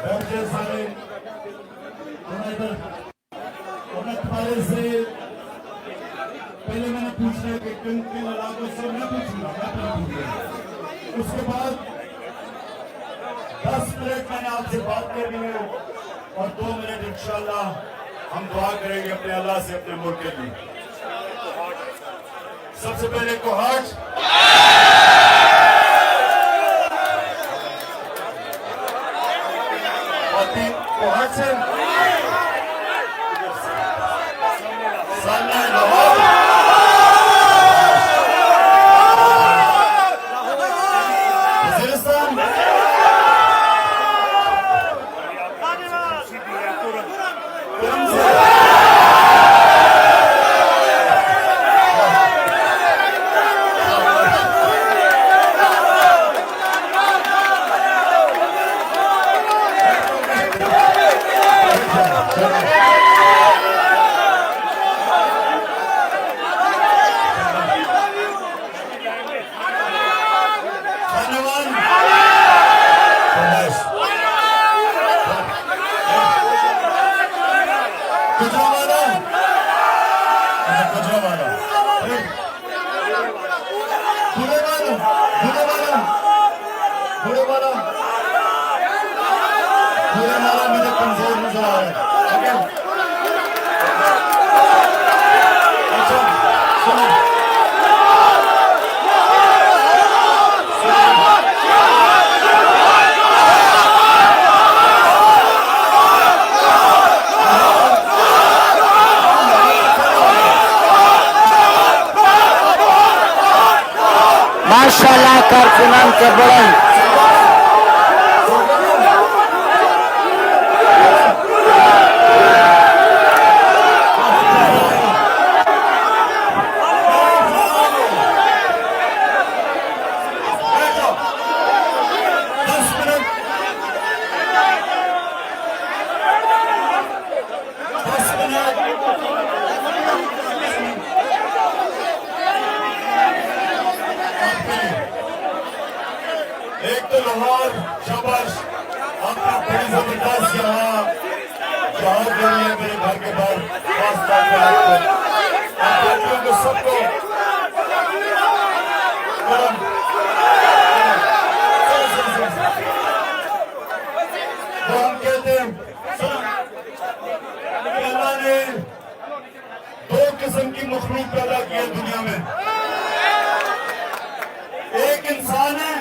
बैठे सारे तुम्हारे से पहले मैंने पूछना कि किन किन इलाकों से मैं पूछूंगा, उसके बाद 10 मिनट मैंने आपसे बात करनी है और 2 मिनट इंशाल्लाह हम दुआ करेंगे अपने अल्लाह से अपने मुल्क के लिए। सबसे पहले कोहाट, कोहाट से सामने लाहौर, वजीरिस्तान, मुझे कमजोर नजर आ रहा है। अच्छा सुनो, माशाल्लाह कारकुनान के बुलंद एक तो लाहौर शाबाश, आपने बड़ी जबरदस्त यहाँ जहाज दे रही है मेरे घर के बाहर आपको को सबको हम कहते हैं अल्लाह ने 2 किस्म की मखलूक पैदा की है दुनिया में, एक इंसान है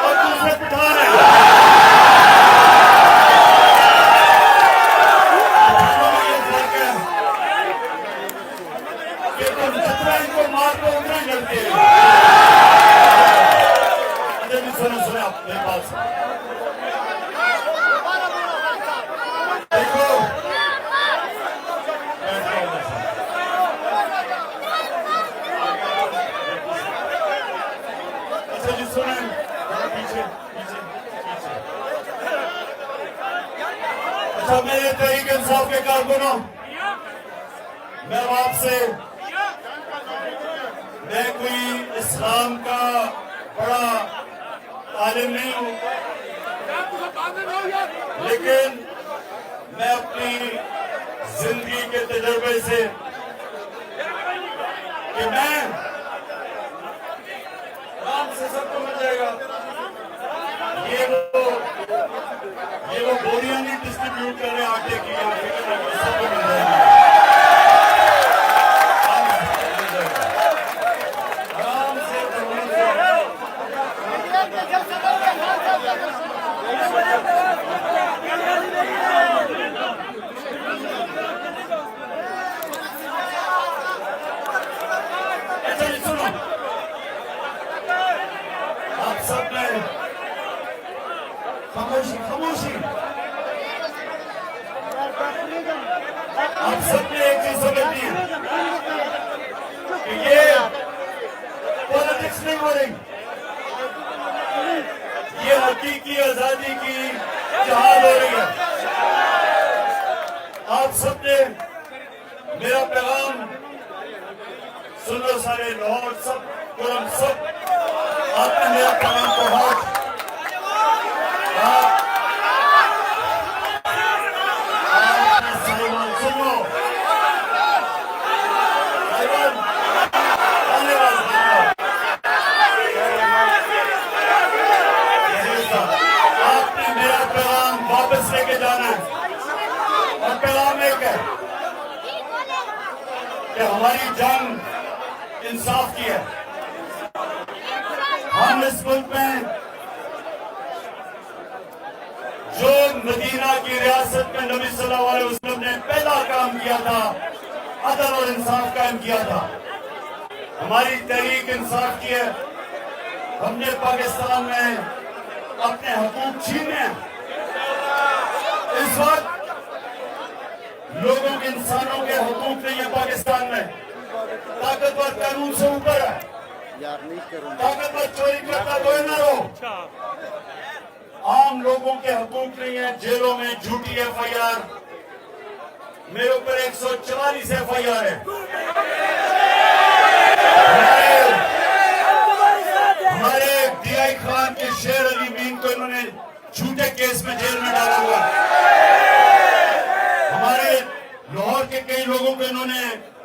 और दूसरे पठान है। कि तुम जितना इनको मारते हो उतना जलते हैं। सुनो सुनो आप मेरे पास देखो, अच्छा जी सुने पीछे पीछे पीछे। अच्छा मेरे तहरीक इंसाफ के कारकुनों, मैं आपसे, मैं कोई इस्लाम का बड़ा आलिम नहीं हूं, लेकिन मैं अपनी जिंदगी के तजुर्बे से कि मैं आराम से सबको मिल जाएगा, ये वो बोरियां नहीं डिस्ट्रीब्यूट कर रहे आटे की, सबको मिल जाएगी। आराम से सुनो, आप सब ने खामोशी खामोशी, आप सबने एक चीज समझनी है कि ये पॉलिटिक्स नहीं हो रही, ये हकीकी आजादी की जहाद हो रही है। आप सबने मेरा पैगाम सुन लो सारे लाहौर सब कुरम सब, आपने मेरा कलाम को हाथ साहिवान सुन लो, साहिवान धन्यवाद आपने मेरा कलाम वापस लेके जाना है और कलाम एक है कि हमारी जंग इंसाफ की है। हम इस मुल्क में जो मदीना की रियासत में नबी सल्लल्लाहु अलैहि वसल्लम ने पहला काम किया था, अदल और इंसाफ कायम किया था। हमारी तहरीक इंसाफ की है। हमने पाकिस्तान में अपने हकूक छीने हैं। इस वक्त लोगों के, इंसानों के हकूक नहीं है पाकिस्तान में। ताकतवर कानून से ऊपर है। ताकतवर चोरी करता कोई ना हो। आम लोगों के हकूक नहीं है। जेलों में झूठी FIR, मेरे ऊपर 144 FIR है। हमारे DI खान के शेर अली मीन को इन्होंने झूठे केस में जेल में डाला हुआ। हमारे लाहौर के कई लोगों को इन्होंने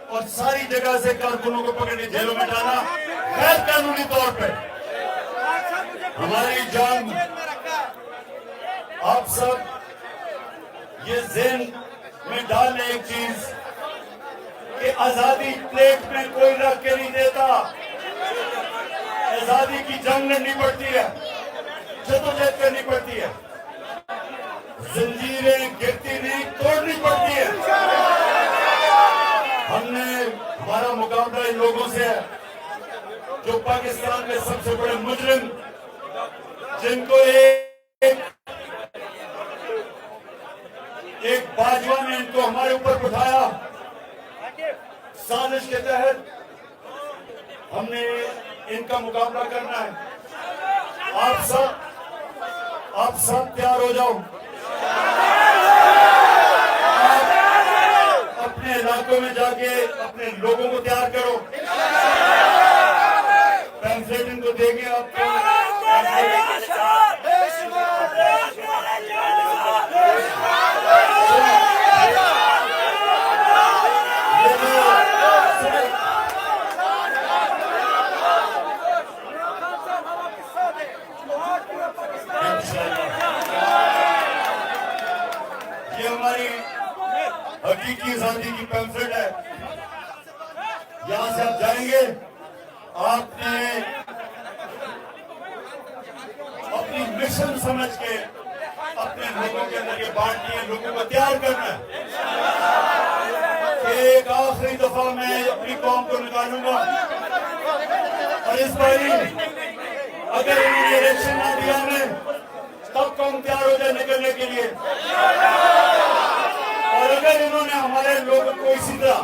और सारी जगह से कारकुनों को पकड़ के जेलों में डाला गैर कानूनी तौर पे। हमारी जान, आप सब ये ज़हन में डालें एक चीज कि आजादी प्लेट में कोई रख के नहीं देता। आजादी की जंग लड़नी पड़ती है, जद्दोजहद करनी पड़ती है, जंजीरें गिरती नहीं तोड़नी पड़ती है। हमारा मुकाबला इन लोगों से है जो पाकिस्तान के सबसे बड़े मुजरिम, जिनको एक बाजवा ने इनको हमारे ऊपर बिठाया। साजिश के तहत हमने इनका मुकाबला करना है। आप सब तैयार हो जाओ। अपने इलाकों में जाके अपने लोगों को तैयार करो। पैम्फलेट इनको देंगे आपको। ये हमारी हकीकी आजादी की पैम्फलेट है। यहां से आप जाएंगे, आपने अपनी मिशन समझ के अपने लोगों के अंदर ये बांटनी है, लोगों को तैयार करना है। एक आखिरी दफा मैं अपनी कौम को निकालूंगा और इस बारी अगर इन्होंने इलेक्शन ना दिया हमें, तब कौम तैयार हो जाए निकलने के लिए। और अगर इन्होंने हमारे लोगों को इसी तरह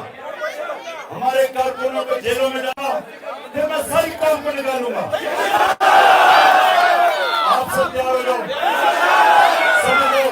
हमारे कारकुनों को जेलों में डाला, फिर मैं सारी कौम को निकालूंगा। आप सब तैयार हो जाओ, समझो।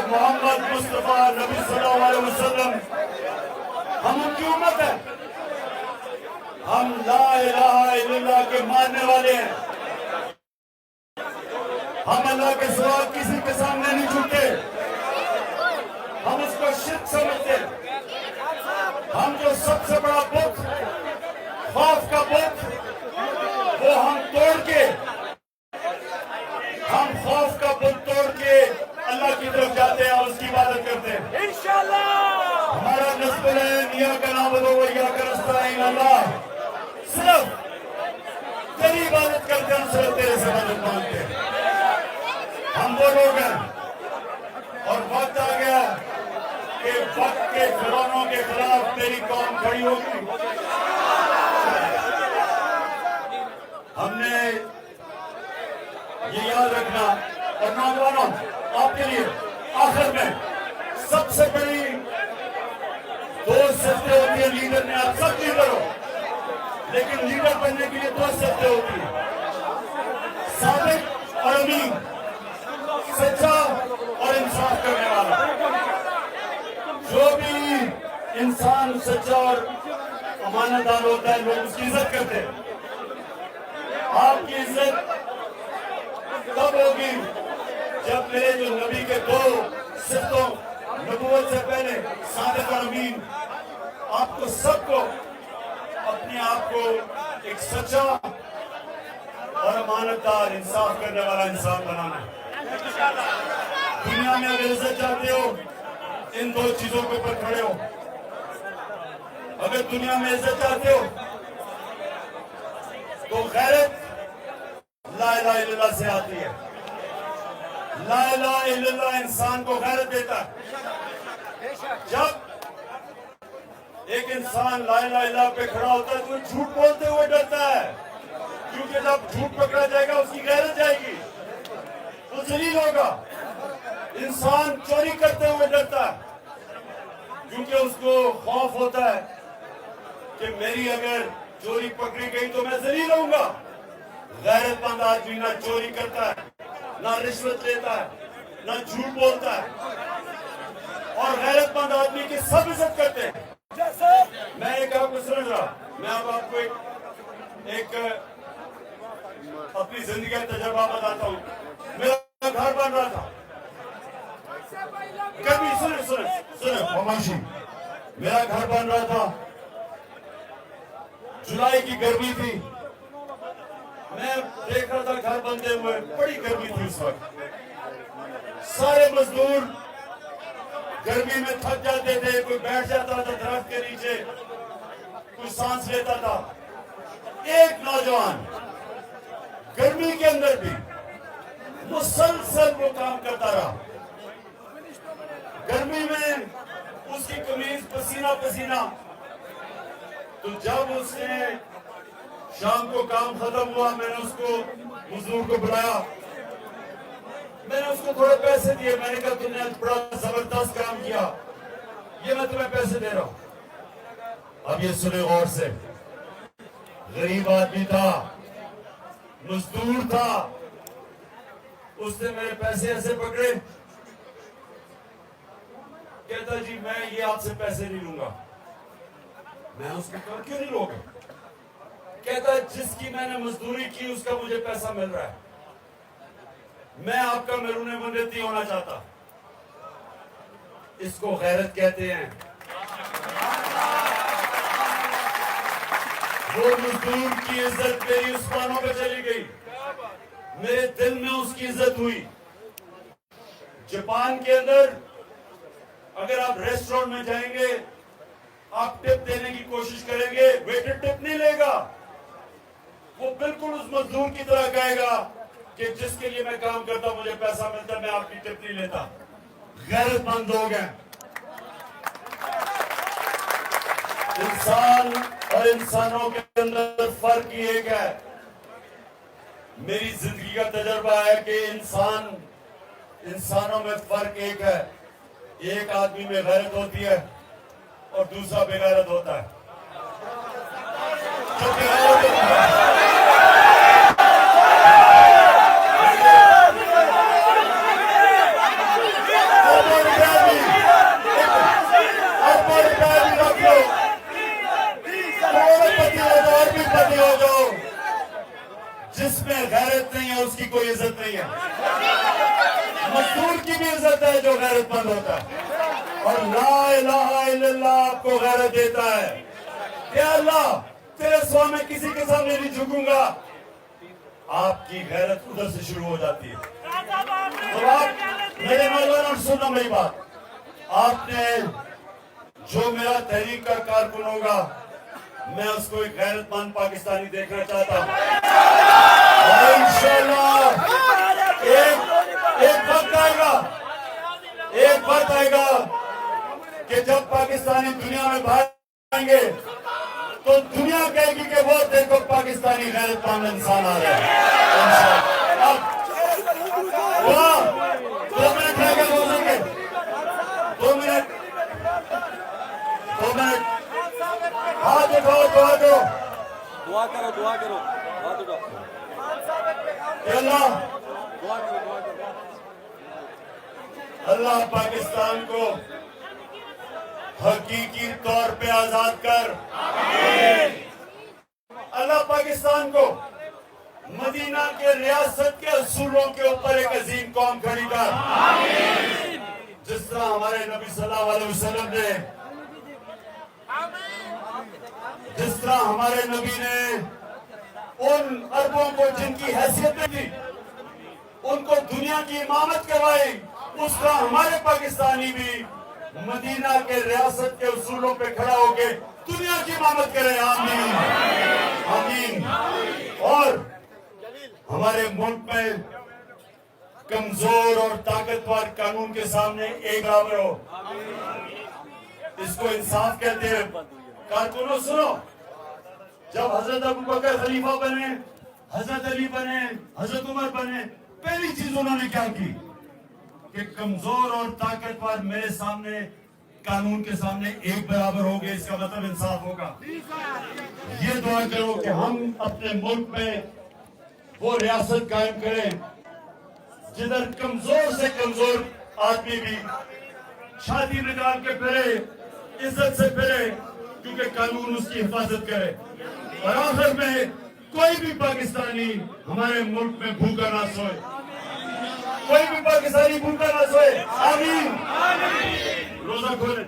मोहम्मद मुस्तफा नबी सल्लल्लाहु अलैहि वसल्लम हम उनकी उम्मत है। हम ला इलाहा इल्लल्लाह के मानने वाले हैं। हम अल्लाह के सिवा किसी के सामने नहीं झुकते। हम उसको शिर्क समझते। हम जो सबसे बड़ा बुत, खौफ का बुत, वो हम तोड़ के, हम खौफ का बुत तोड़ के अल्लाह की तरफ जाते हैं और उसकी इबादत करते हैं। इंशाअल्लाह हमारा नस्ल है निया का नाम बोलो या का नस्ताइन अल्लाह, सिर्फ तेरी इबादत करते हैं, सिर्फ तेरे से मदद मांगते हैं। हम वो लोग हैं और वक्त आ गया कि वक्त के फिरौनों के खिलाफ तेरी कौम खड़ी होगी। हमने और नौजवानों, आपके लिए आखिर में सबसे बड़ी दो शर्तें होती है लीडर में। आप सब लीडर हो, लेकिन लीडर बनने के लिए दो शर्तें होती है, सादिक और अमीन, सच्चा और इंसाफ करने वाला। जो भी इंसान सच्चा और अमानतदार होता है, लोग उसकी इज्जत करते हैं। आपकी इज्जत तब होगी जब मेरे जो नबी के दो सिफतों, नबूवत से पहले सादिक और अमीन, आपको सबको अपने आप को एक सच्चा और अमानतदार, इंसाफ करने वाला इंसान बनाना है। दुनिया में अगर इज्जत चाहते हो, इन दो चीजों के ऊपर खड़े हो। अगर दुनिया में इज्जत चाहते हो तो गैरत ला इलाहा इल्लल्लाह से आती है। ला इलाहा इल्लल्लाह इंसान को गैरत देता है। जब एक इंसान ला इलाहा इल्लल्लाह पे खड़ा होता है तो झूठ बोलते हुए डरता है, क्योंकि जब झूठ पकड़ा जाएगा उसकी गैरत जाएगी, तो जलील होगा। इंसान चोरी करते हुए डरता है, क्योंकि उसको खौफ होता है कि मेरी अगर चोरी पकड़ी गई तो मैं जलील होऊंगा। गैरतमंद आदमी ना चोरी करता है, ना रिश्वत लेता है, ना झूठ बोलता है, और गैरतमंद आदमी की सब इज्जत करते हैं। मैं एक आपको समझ रहा, मैं अब आपको एक अपनी जिंदगी का तजुर्बा बताता हूँ। मेरा घर बन रहा था, कभी सुने खामोशी, मेरा घर बन रहा था, जुलाई की गर्मी थी, मैं देख रहा था घर बनते हुए, बड़ी गर्मी थी उस वक्त। सारे मजदूर गर्मी में थक जाते थे, कोई बैठ जाता था दरख्त के नीचे, कोई सांस लेता था। एक नौजवान गर्मी के अंदर भी मुसलसल वो काम करता रहा। गर्मी में उसकी कमीज पसीना पसीना। तो जब उसने शाम को काम खत्म हुआ, मैंने उसको मजदूर को बुलाया, मैंने उसको थोड़े पैसे दिए। मैंने कहा तुमने आज बड़ा जबरदस्त काम किया, ये मैं तुम्हें पैसे दे रहा हूं। अब ये सुने गौर से, गरीब आदमी था, मजदूर था, उसने मेरे पैसे ऐसे पकड़े, कहता जी मैं ये आपसे पैसे नहीं लूंगा। मैं उसको कहा क्यों नहीं लोगे? कहता जिसकी मैंने मजदूरी की उसका मुझे पैसा मिल रहा है, मैं आपका मेरूने मंडती होना चाहता। इसको गैरत कहते हैं। वो मजदूर की इज्जत मेरी उस पानों पे चली गई, मेरे दिल में उसकी इज्जत हुई। जापान के अंदर अगर आप रेस्टोरेंट में जाएंगे, आप टिप देने की कोशिश करेंगे, वेटर टिप नहीं लेगा, वो बिल्कुल उस मजदूर की तरह कहेगा कि जिसके लिए मैं काम करता मुझे पैसा मिलता, मैं आपकी टिप नहीं लेता। गैरतमंद लोग हैं। इंसान और इंसानों के अंदर फर्क ही एक है। मेरी जिंदगी का तजुर्बा है कि इंसानों में फर्क एक है। एक आदमी में गैरत होती है और दूसरा बेगैरत होता है। जो बेगैरत होता है जिसमें गैरत नहीं है उसकी कोई इज्जत नहीं है। मजदूर की भी इज्जत है जो गैरतमंद होता है, और ला इलाहा इल्लल्लाह आपको गैरत देता है। या अल्लाह तेरे स्वामी किसी के सामने नहीं झुकूंगा, आपकी गैरत उधर से शुरू हो जाती है। तो आप मेरे नौजवानों सुनना मेरी बात, आपने जो मेरा तहरीक का कारकुन होगा, मैं उसको एक गैरतमंद पाकिस्तानी देखना चाहता हूं। और इंशाअल्लाह एक वक्त आएगा कि जब पाकिस्तानी दुनिया में बाहर आएंगे तो दुनिया कहेगी कि वो देखो पाकिस्तानी गैरतमंद इंसान आ रहे हैं। दुआ करो हाथ उठाओ अल्लाह दुआ करो अल्लाह पाकिस्तान को हकीकी तौर पे आजाद कर। अल्लाह पाकिस्तान को मदीना के रियासत के असूलों के ऊपर एक अजीम कौम खड़ी कर। जिस तरह हमारे नबी सल्लल्लाहु अलैहि वसल्लम ने, जिस तरह हमारे नबी ने उन अरबों को जिनकी हैसियत थी उनको दुनिया की इमामत करवाई, उस तरह हमारे पाकिस्तानी भी मदीना के रियासत के उसूलों पे खड़ा होके दुनिया की इमामत करें। आमीन आमीन। और हमारे मुल्क में कमजोर और ताकतवर कानून के सामने एक बराबर हो। इसको इंसाफ कहते हैं। कारकुनों सुनो, जब हजरत अबू बकर खलीफा बने, हजरत अली बने, हजरत उमर बने, पहली चीज उन्होंने क्या की कि कमजोर और ताकतवर मेरे सामने कानून के सामने एक बराबर हो गए। इसका मतलब इंसाफ होगा। ये दुआ करो कि हम अपने मुल्क में वो रियासत कायम करें जिधर कमजोर से कमजोर आदमी भी छाती निकाल के फिरे, इज्जत से फिरे, क्योंकि कानून उसकी हिफाजत करे। और आखिर में कोई भी पाकिस्तानी हमारे मुल्क में भूखा ना सोए, कोई भी पाकिस्तानी भूखा ना सोए। आमीन। रोजा खोले।